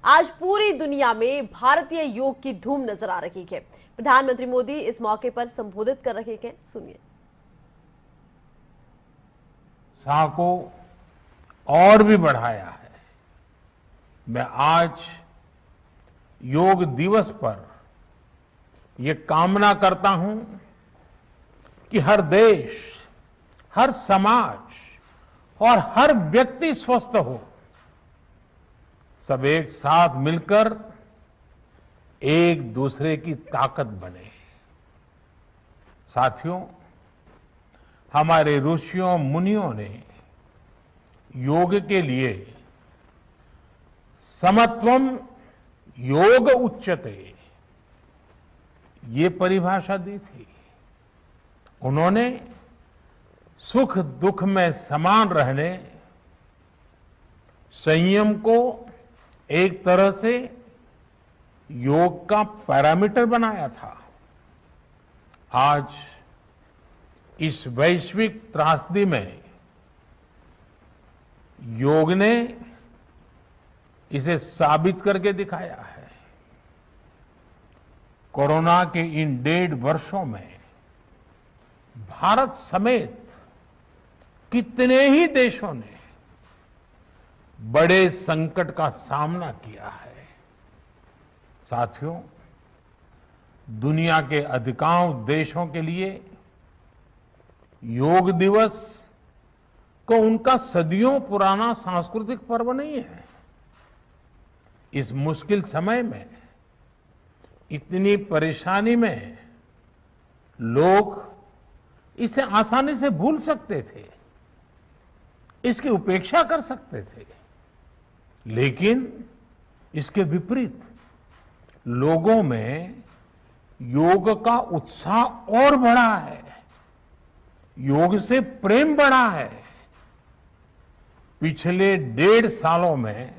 आज पूरी दुनिया में भारतीय योग की धूम नजर आ रही है। प्रधानमंत्री मोदी इस मौके पर संबोधित कर रहे हैं, सुनिए। उत्साह को और भी बढ़ाया है। मैं आज योग दिवस पर ये कामना करता हूं कि हर देश, हर समाज और हर व्यक्ति स्वस्थ हो। सब एक साथ मिलकर एक दूसरे की ताकत बने। साथियों, हमारे ऋषियों मुनियों ने योग के लिए समत्वम योग उच्यते ये परिभाषा दी थी। उन्होंने सुख दुख में समान रहने, संयम को एक तरह से योग का पैरामीटर बनाया था। आज इस वैश्विक त्रासदी में योग ने इसे साबित करके दिखाया है। कोरोना के इन 1.5 वर्षों में भारत समेत कितने ही देशों ने बड़े संकट का सामना किया है। साथियों, दुनिया के अधिकांश देशों के लिए योग दिवस को उनका सदियों पुराना सांस्कृतिक पर्व नहीं है। इस मुश्किल समय में, इतनी परेशानी में लोग इसे आसानी से भूल सकते थे, इसकी उपेक्षा कर सकते थे, लेकिन इसके विपरीत लोगों में योग का उत्साह और बढ़ा है, योग से प्रेम बढ़ा है। पिछले 1.5 सालों में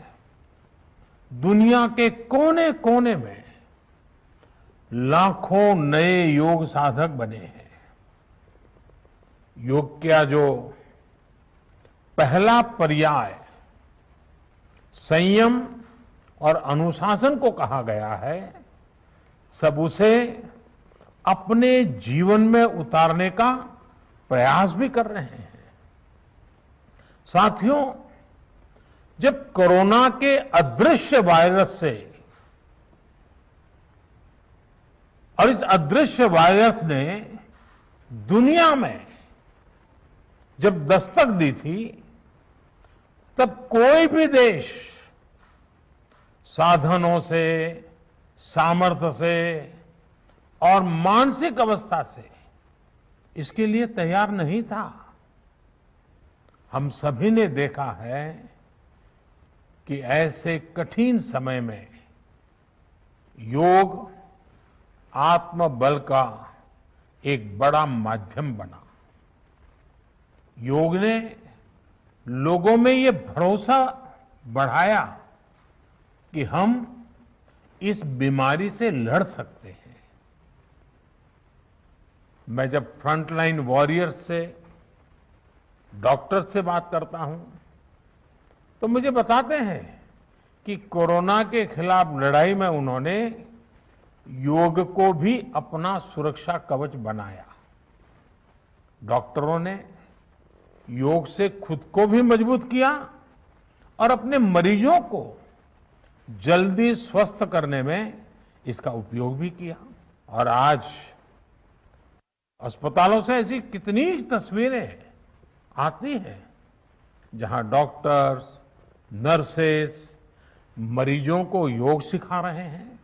दुनिया के कोने कोने में लाखों नए योग साधक बने हैं। योग का जो पहला पर्याय संयम और अनुशासन को कहा गया है, सब उसे अपने जीवन में उतारने का प्रयास भी कर रहे हैं। साथियों, जब कोरोना के अदृश्य वायरस से और इस अदृश्य वायरस ने दुनिया में जब दस्तक दी थी, तब कोई भी देश साधनों से, सामर्थ्य से और मानसिक अवस्था से इसके लिए तैयार नहीं था। हम सभी ने देखा है कि ऐसे कठिन समय में योग आत्मबल का एक बड़ा माध्यम बना। योग ने लोगों में ये भरोसा बढ़ाया कि हम इस बीमारी से लड़ सकते हैं। मैं जब फ्रंटलाइन वॉरियर्स से, डॉक्टर से बात करता हूं, तो मुझे बताते हैं कि कोरोना के खिलाफ लड़ाई में उन्होंने योग को भी अपना सुरक्षा कवच बनाया। डॉक्टरों ने योग से खुद को भी मजबूत किया और अपने मरीजों को जल्दी स्वस्थ करने में इसका उपयोग भी किया। और आज अस्पतालों से ऐसी कितनी तस्वीरें आती हैं जहां डॉक्टर्स, नर्सेस मरीजों को योग सिखा रहे हैं,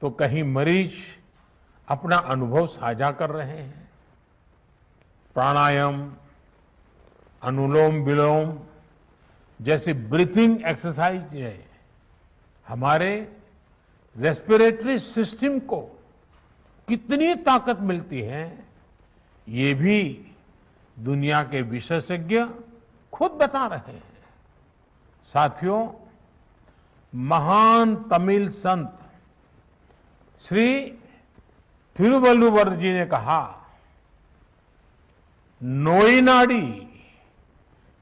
तो कहीं मरीज अपना अनुभव साझा कर रहे हैं। प्राणायाम, अनुलोम विलोम जैसी ब्रीथिंग एक्सरसाइज है, हमारे रेस्पिरेटरी सिस्टम को कितनी ताकत मिलती है, ये भी दुनिया के विशेषज्ञ खुद बता रहे हैं। साथियों, महान तमिल संत श्री तिरुवल्लुवर जी ने कहा, नोई नाडी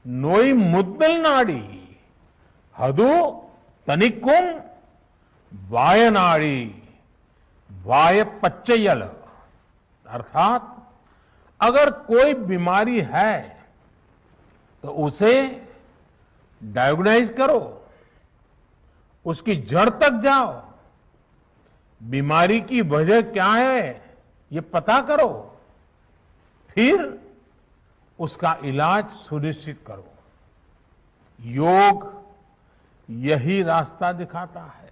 नोई मुद्दल नाडी हदु तनिक्कुम वायनाड़ी वायपच्चयल, अर्थात अगर कोई बीमारी है तो उसे डायग्नाइज करो, उसकी जड़ तक जाओ, बीमारी की वजह क्या है ये पता करो, फिर उसका इलाज सुनिश्चित करो। योग यही रास्ता दिखाता है।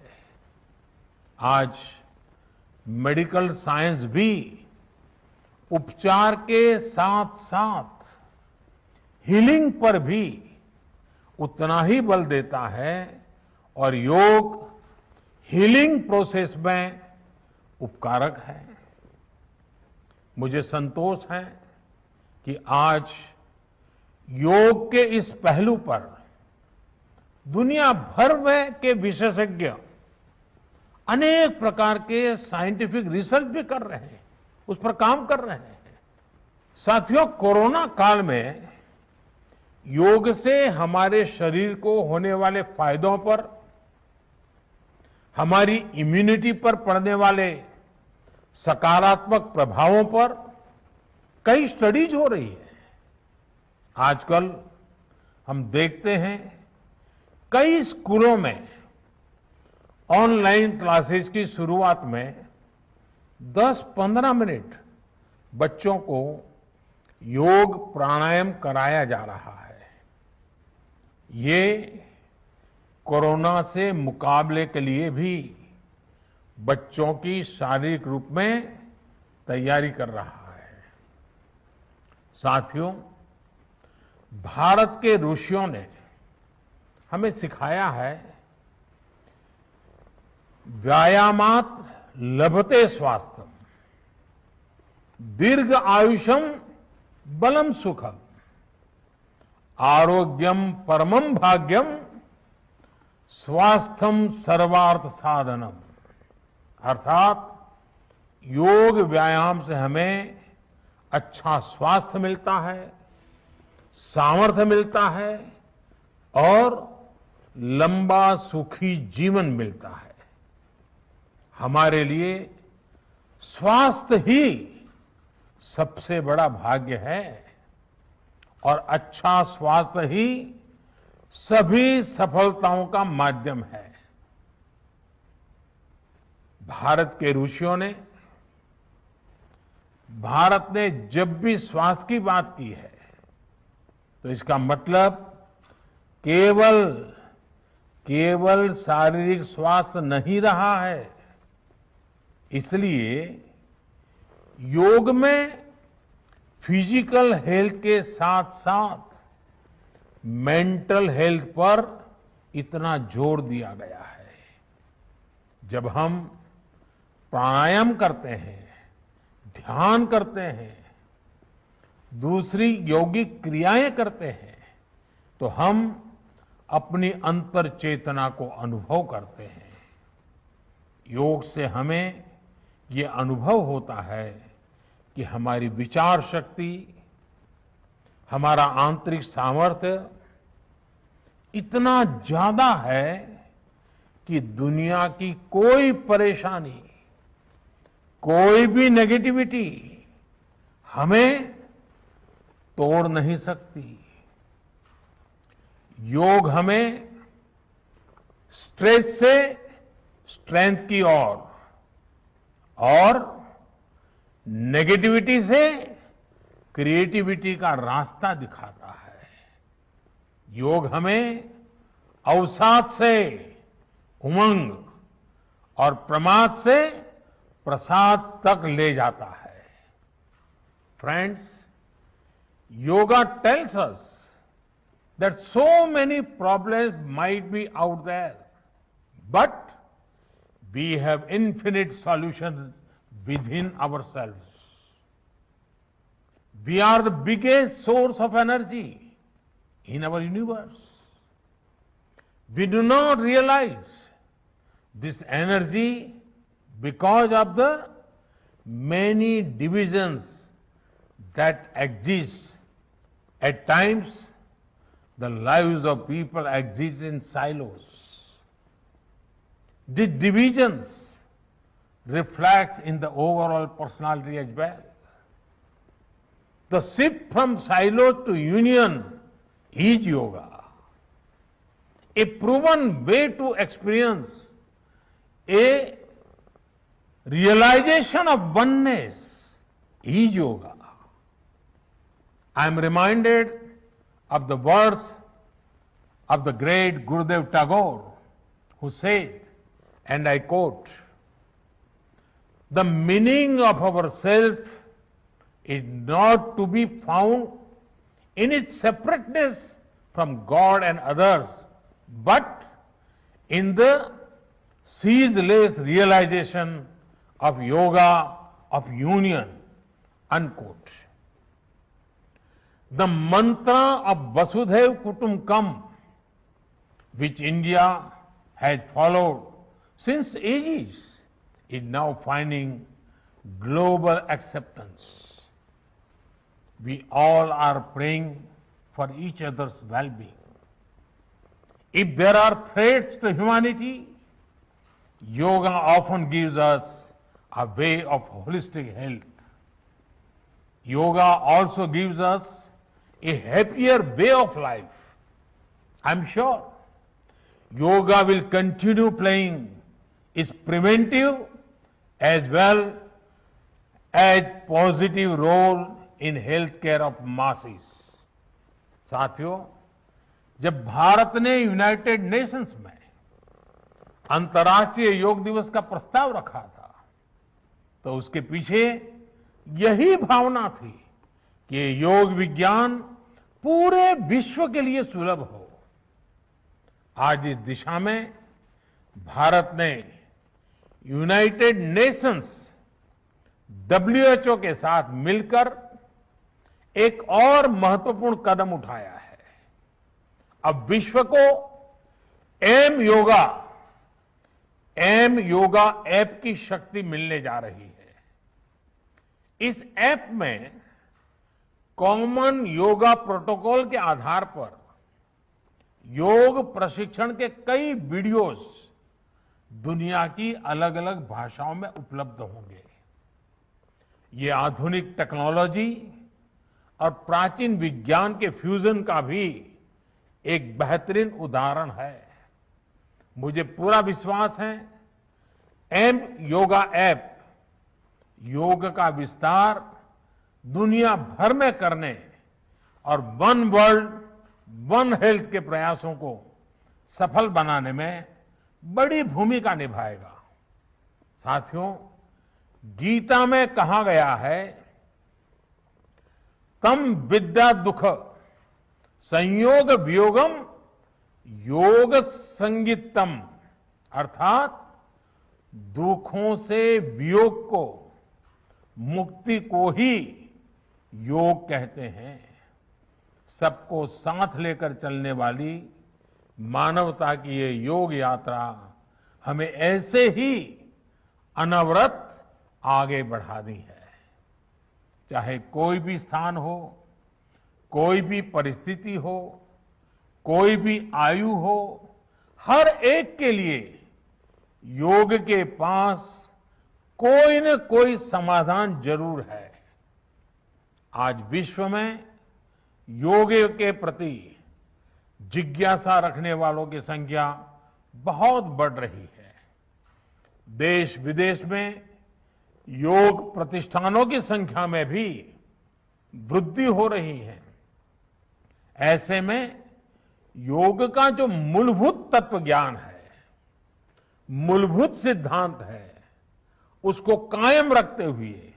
आज मेडिकल साइंस भी उपचार के साथ साथ हीलिंग पर भी उतना ही बल देता है और योग हीलिंग प्रोसेस में उपकारक है। मुझे संतोष है कि आज योग के इस पहलू पर दुनिया भर में के विशेषज्ञ अनेक प्रकार के साइंटिफिक रिसर्च भी कर रहे हैं, उस पर काम कर रहे हैं। साथियों, कोरोना काल में योग से हमारे शरीर को होने वाले फायदों पर, हमारी इम्यूनिटी पर पड़ने वाले सकारात्मक प्रभावों पर कई स्टडीज हो रही है। आजकल हम देखते हैं कई स्कूलों में ऑनलाइन क्लासेस की शुरुआत में 10-15 मिनट बच्चों को योग प्राणायाम कराया जा रहा है। ये कोरोना से मुकाबले के लिए भी बच्चों की शारीरिक रूप में तैयारी कर रहा है। साथियों, भारत के ऋषियों ने हमें सिखाया है, व्यायामात लभते स्वास्थ्यम, दीर्घ आयुषम बलम सुखम, आरोग्यम परमम भाग्यम, स्वास्थ्यम सर्वार्थ साधनम। अर्थात योग व्यायाम से हमें अच्छा स्वास्थ्य मिलता है, सामर्थ्य मिलता है और लंबा सुखी जीवन मिलता है। हमारे लिए स्वास्थ्य ही सबसे बड़ा भाग्य है और अच्छा स्वास्थ्य ही सभी सफलताओं का माध्यम है। भारत के ऋषियों ने, भारत ने जब भी स्वास्थ्य की बात की है तो इसका मतलब केवल शारीरिक स्वास्थ्य नहीं रहा है। इसलिए योग में फिजिकल हेल्थ के साथ साथ मेंटल हेल्थ पर इतना जोर दिया गया है। जब हम प्राणायाम करते हैं, ध्यान करते हैं, दूसरी यौगिक क्रियाएं करते हैं तो हम अपनी अंतर चेतना को अनुभव करते हैं। योग से हमें ये अनुभव होता है कि हमारी विचार शक्ति, हमारा आंतरिक सामर्थ्य इतना ज्यादा है कि दुनिया की कोई परेशानी, कोई भी नेगेटिविटी हमें तोड़ नहीं सकती। योग हमें स्ट्रेस से स्ट्रेंथ की ओर और नेगेटिविटी से क्रिएटिविटी का रास्ता दिखाता है। योग हमें अवसाद से उमंग और प्रमाद से प्रसाद तक ले जाता है। Friends, yoga tells us that so many problems might be out there, but we have infinite solutions within ourselves. We are the biggest source of energy in our universe. We do not realize this energy because of the many divisions that exist. At times, the lives of people exist in silos. These divisions reflects in the overall personality as well. The shift from silo to union is yoga. A proven way to experience a realization of oneness is yoga. I am reminded of the words of the great Gurudev Tagore, who said, and I quote, "The meaning of our self is not to be found in its separateness from God and others, but in the ceaseless realization of yoga, of union," unquote. The mantra of Vasudhaiv Kutumbakam, which India has followed since ages, is now finding global acceptance. We all are praying for each other's well-being. If there are threats to humanity, yoga often gives us a way of holistic health. Yoga also gives us a happier way of life. I'm sure yoga will continue playing its preventive as well as positive role in healthcare of masses. साथियों, जब भारत ने United Nations में अंतर्राष्ट्रीय योग दिवस का प्रस्ताव रखा था, तो उसके पीछे यही भावना थी कि योग विज्ञान पूरे विश्व के लिए सुलभ हो। आज इस दिशा में भारत ने यूनाइटेड नेशंस WHO के साथ मिलकर एक और महत्वपूर्ण कदम उठाया है। अब विश्व को एम योगा ऐप की शक्ति मिलने जा रही है। इस ऐप में कॉमन योगा प्रोटोकॉल के आधार पर योग प्रशिक्षण के कई वीडियोस दुनिया की अलग अलग भाषाओं में उपलब्ध होंगे। ये आधुनिक टेक्नोलॉजी और प्राचीन विज्ञान के फ्यूजन का भी एक बेहतरीन उदाहरण है। मुझे पूरा विश्वास है एम योगा ऐप योग का विस्तार दुनिया भर में करने और वन वर्ल्ड वन हेल्थ के प्रयासों को सफल बनाने में बड़ी भूमिका निभाएगा। साथियों, गीता में कहा गया है, तम विद्या दुख संयोग वियोगम योग संगीतम, अर्थात दुखों से वियोग को, मुक्ति को ही योग कहते हैं। सबको साथ लेकर चलने वाली मानवता की ये योग यात्रा हमें ऐसे ही अनवरत आगे बढ़ानी है। चाहे कोई भी स्थान हो, कोई भी परिस्थिति हो, कोई भी आयु हो, हर एक के लिए योग के पास कोई न कोई समाधान जरूर है। आज विश्व में योग के प्रति जिज्ञासा रखने वालों की संख्या बहुत बढ़ रही है। देश विदेश में योग प्रतिष्ठानों की संख्या में भी वृद्धि हो रही है। ऐसे में योग का जो मूलभूत तत्व ज्ञान है, मूलभूत सिद्धांत है, उसको कायम रखते हुए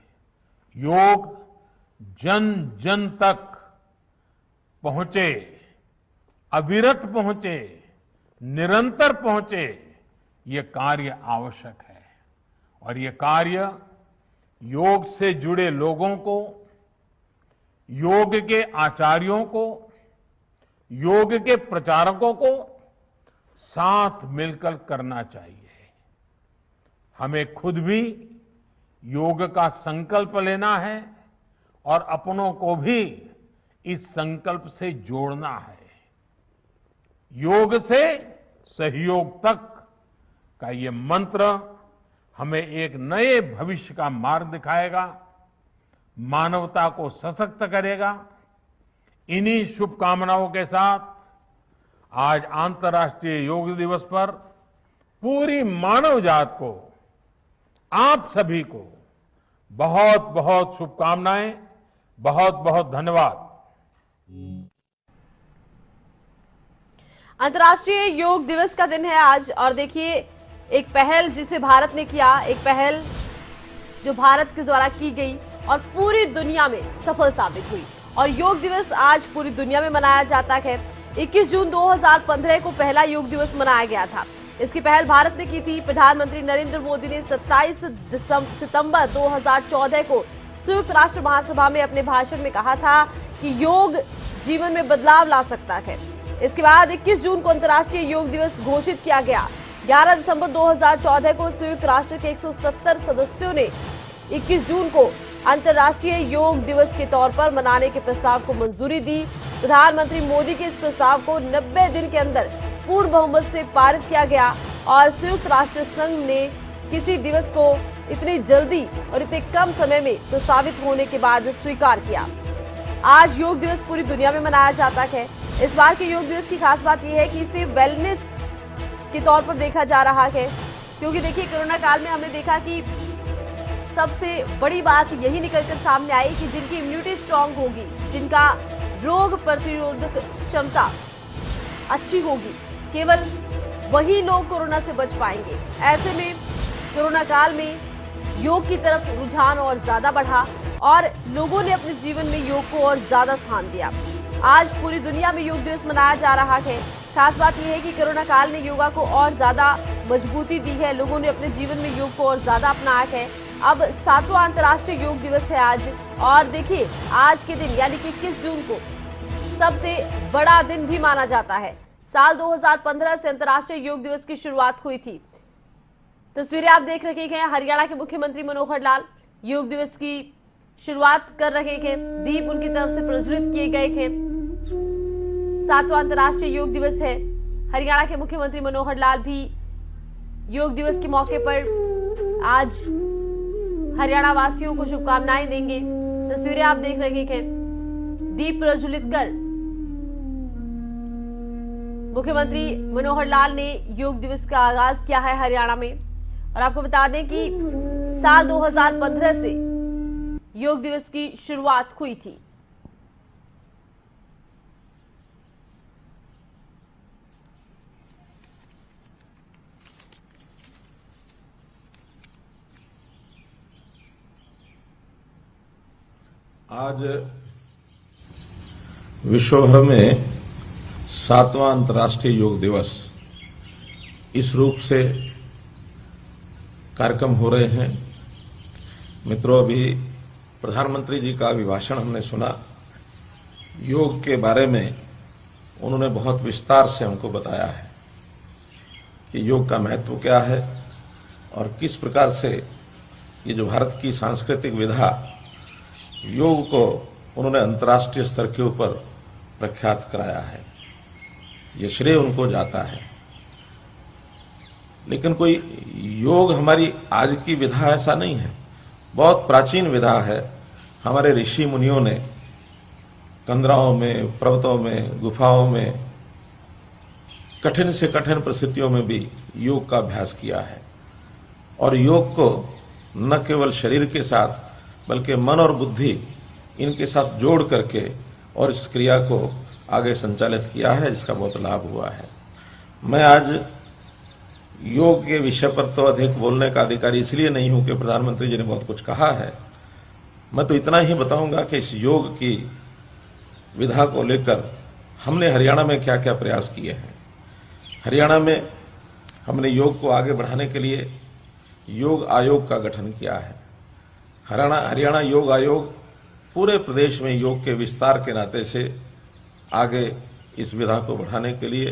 योग जन जन तक पहुंचे, अविरत पहुंचे, निरंतर पहुंचे, ये कार्य आवश्यक है। और ये कार्य योग से जुड़े लोगों को, योग के आचार्यों को, योग के प्रचारकों को साथ मिलकर करना चाहिए। हमें खुद भी योग का संकल्प लेना है और अपनों को भी इस संकल्प से जोड़ना है। योग से सहयोग तक का ये मंत्र हमें एक नए भविष्य का मार्ग दिखाएगा, मानवता को सशक्त करेगा। इन्हीं शुभकामनाओं के साथ आज अंतर्राष्ट्रीय योग दिवस पर पूरी मानव जात को, आप सभी को बहुत बहुत शुभकामनाएं, बहुत बहुत धन्यवाद। अंतर्राष्ट्रीय योग दिवस का दिन है आज और देखिए एक पहल जिसे भारत ने किया, एक पहल जो भारत के द्वारा की गई और पूरी दुनिया में सफल साबित हुई और योग दिवस आज पूरी दुनिया में मनाया जाता है। 21 जून 2015 को पहला योग दिवस मनाया गया था। इसकी पहल भारत ने की थी। प्रधानमंत्री नरेंद्र मोदी ने 27 सितंबर 2014 को संयुक्त राष्ट्र महासभा में अपने भाषण में कहा था कि योग जीवन में बदलाव ला सकता है। इसके बाद 21 जून को अंतर्राष्ट्रीय योग दिवस घोषित किया गया। 11 दिसंबर 2014 को संयुक्त राष्ट्र के 170 सदस्यों ने 21 जून को अंतर्राष्ट्रीय योग दिवस के तौर पर मनाने के प्रस्ताव को मंजूरी दी। प्रधानमंत्री मोदी के इस प्रस्ताव को 90 दिन के अंदर पूर्ण बहुमत से पारित किया गया और संयुक्त राष्ट्र संघ ने किसी दिवस को इतनी जल्दी और इतने कम समय में प्रस्तावित होने के बाद स्वीकार किया। आज योग दिवस पूरी दुनिया में मनाया जाता है। इस बार के योग दिवस की खास बात यह है कि इसे वेलनेस के तौर पर देखा जा रहा है, क्योंकि देखिए कोरोना काल में हमने देखा कि सबसे बड़ी बात यही निकलकर सामने आई कि जिनकी इम्यूनिटी स्ट्रांग होगी, जिनका रोग प्रतिरोधक क्षमता अच्छी होगी, केवल वही लोग कोरोना से बच पाएंगे। ऐसे में कोरोना काल में योग की तरफ रुझान और ज्यादा बढ़ा और लोगों ने अपने जीवन में योग को और ज्यादा स्थान दिया। आज पूरी दुनिया में योग दिवस मनाया जा रहा है। खास बात यह है कि कोरोना काल ने योगा को और ज्यादा मजबूती दी है। लोगों ने अपने जीवन में योग को और ज्यादा अपनाया है। अब 7वां अंतर्राष्ट्रीय योग दिवस है आज और देखिए आज के दिन यानी कि 21 जून को सबसे बड़ा दिन भी माना जाता है। साल 2015 से अंतर्राष्ट्रीय योग दिवस की शुरुआत हुई थी। तस्वीरें आप देख रहे हैं, हरियाणा के मुख्यमंत्री मनोहर लाल योग दिवस की शुरुआत कर रहे हैं। दीप उनकी तरफ से प्रज्वलित किए गए हैं। 7वां अंतर्राष्ट्रीय योग दिवस है। हरियाणा के मुख्यमंत्री मनोहर लाल भी योग दिवस के मौके पर आज हरियाणा वासियों को शुभकामनाएं देंगे। तस्वीरें आप देख रहे हैं, दीप प्रज्वलित कर मुख्यमंत्री मनोहर लाल ने योग दिवस का आगाज किया है हरियाणा में। और आपको बता दें कि साल 2015 से योग दिवस की शुरुआत हुई थी। आज विश्व भर में 7वां अंतर्राष्ट्रीय योग दिवस इस रूप से कार्यक्रम हो रहे हैं। मित्रों, अभी प्रधानमंत्री जी का अभिभाषण हमने सुना। योग के बारे में उन्होंने बहुत विस्तार से हमको बताया है कि योग का महत्व क्या है और किस प्रकार से ये जो भारत की सांस्कृतिक विधा योग को उन्होंने अंतर्राष्ट्रीय स्तर के ऊपर प्रख्यात कराया है। ये श्रेय उनको जाता है। लेकिन कोई योग हमारी आज की विधा ऐसा नहीं है, बहुत प्राचीन विधा है। हमारे ऋषि मुनियों ने कंदराओं में, पर्वतों में, गुफाओं में कठिन से कठिन परिस्थितियों में भी योग का अभ्यास किया है और योग को न केवल शरीर के साथ बल्कि मन और बुद्धि इनके साथ जोड़ करके और इस क्रिया को आगे संचालित किया है, जिसका बहुत लाभ हुआ है। मैं आज योग के विषय पर तो अधिक बोलने का अधिकारी इसलिए नहीं हूं कि प्रधानमंत्री जी ने बहुत कुछ कहा है। मैं तो इतना ही बताऊंगा कि इस योग की विधा को लेकर हमने हरियाणा में क्या क्या प्रयास किए हैं। हरियाणा में हमने योग को आगे बढ़ाने के लिए योग आयोग का गठन किया है। हरियाणा योग आयोग पूरे प्रदेश में योग के विस्तार के नाते से आगे इस विधा को बढ़ाने के लिए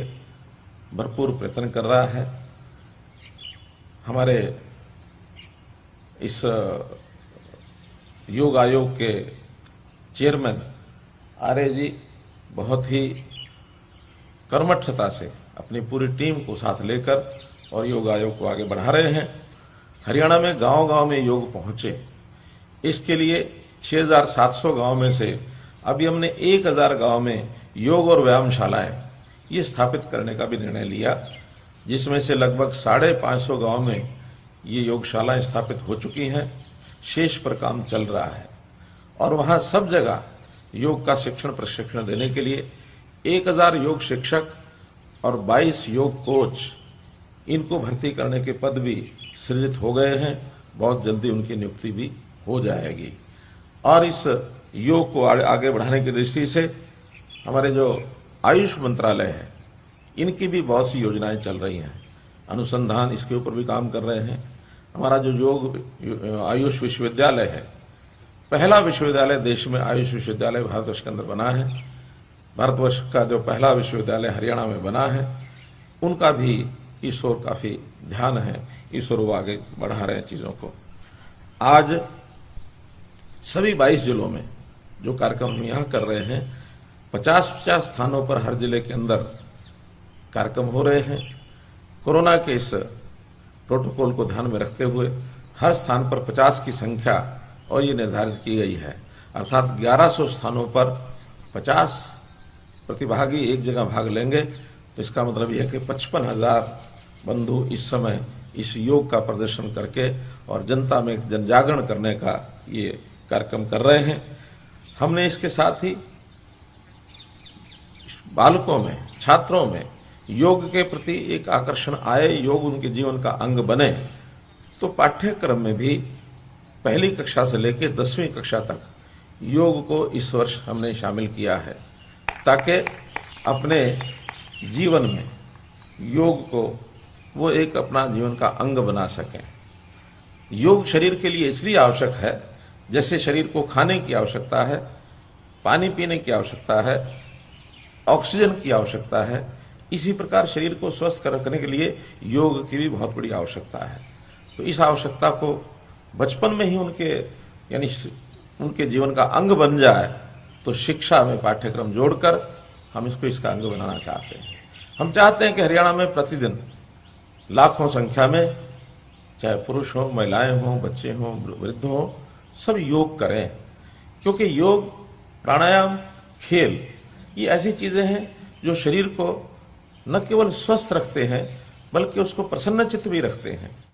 भरपूर प्रयत्न कर रहा है। हमारे इस योग आयोग के चेयरमैन आर्य जी बहुत ही कर्मठता से अपनी पूरी टीम को साथ लेकर और योग आयोग को आगे बढ़ा रहे हैं। हरियाणा में गांव-गांव में योग पहुंचे, इसके लिए 6,700 गांव में से अभी हमने 1,000 गांव में योग और व्यायामशालाएं ये स्थापित करने का भी निर्णय लिया, जिसमें से लगभग 550 गांव में ये योगशालाएं स्थापित हो चुकी हैं। शेष पर काम चल रहा है और वहां सब जगह योग का शिक्षण प्रशिक्षण देने के लिए 1,000 योग शिक्षक और 22 योग कोच इनको भर्ती करने के पद भी सृजित हो गए हैं। बहुत जल्दी उनकी नियुक्ति भी हो जाएगी। और इस योग को आगे बढ़ाने की दृष्टि से हमारे जो आयुष मंत्रालय है, इनकी भी बहुत सी योजनाएं चल रही हैं। अनुसंधान इसके ऊपर भी काम कर रहे हैं। हमारा जो योग आयुष विश्वविद्यालय है, पहला विश्वविद्यालय देश में आयुष विश्वविद्यालय भारतवर्ष के अंदर बना है। भारतवर्ष का जो पहला विश्वविद्यालय हरियाणा में बना है, उनका भी इस ओर काफी ध्यान है, इस ओर वो आगे बढ़ा रहे हैं चीजों को। आज सभी 22 जिलों में जो कार्यक्रम हम यहाँ कर रहे हैं, 50-50 स्थानों पर हर जिले के अंदर कार्यक्रम हो रहे हैं। कोरोना के इस प्रोटोकॉल को ध्यान में रखते हुए हर स्थान पर 50 की संख्या और ये निर्धारित की गई है, अर्थात 1100 स्थानों पर 50 प्रतिभागी एक जगह भाग लेंगे। तो इसका मतलब यह है कि 55,000 बंधु इस समय इस योग का प्रदर्शन करके और जनता में जन जागरण करने का ये कार्यक्रम कर रहे हैं। हमने इसके साथ ही बालकों में, छात्रों में योग के प्रति एक आकर्षण आए, योग उनके जीवन का अंग बने, तो पाठ्यक्रम में भी पहली कक्षा से लेकर 10वीं कक्षा तक योग को इस वर्ष हमने शामिल किया है, ताकि अपने जीवन में योग को वो एक अपना जीवन का अंग बना सकें। योग शरीर के लिए इसलिए आवश्यक है, जैसे शरीर को खाने की आवश्यकता है, पानी पीने की आवश्यकता है, ऑक्सीजन की आवश्यकता है, इसी प्रकार शरीर को स्वस्थ रखने के लिए योग की भी बहुत बड़ी आवश्यकता है। तो इस आवश्यकता को बचपन में ही उनके जीवन का अंग बन जाए, तो शिक्षा में पाठ्यक्रम जोड़कर हम इसको इसका अंग बनाना चाहते हैं। हम चाहते हैं कि हरियाणा में प्रतिदिन लाखों संख्या में, चाहे पुरुष हो, महिलाएं हों, बच्चे हों, वृद्ध हों, सब योग करें, क्योंकि योग, प्राणायाम, खेल ये ऐसी चीजें हैं जो शरीर को न केवल स्वस्थ रखते हैं, बल्कि उसको प्रसन्नचित्त भी रखते हैं।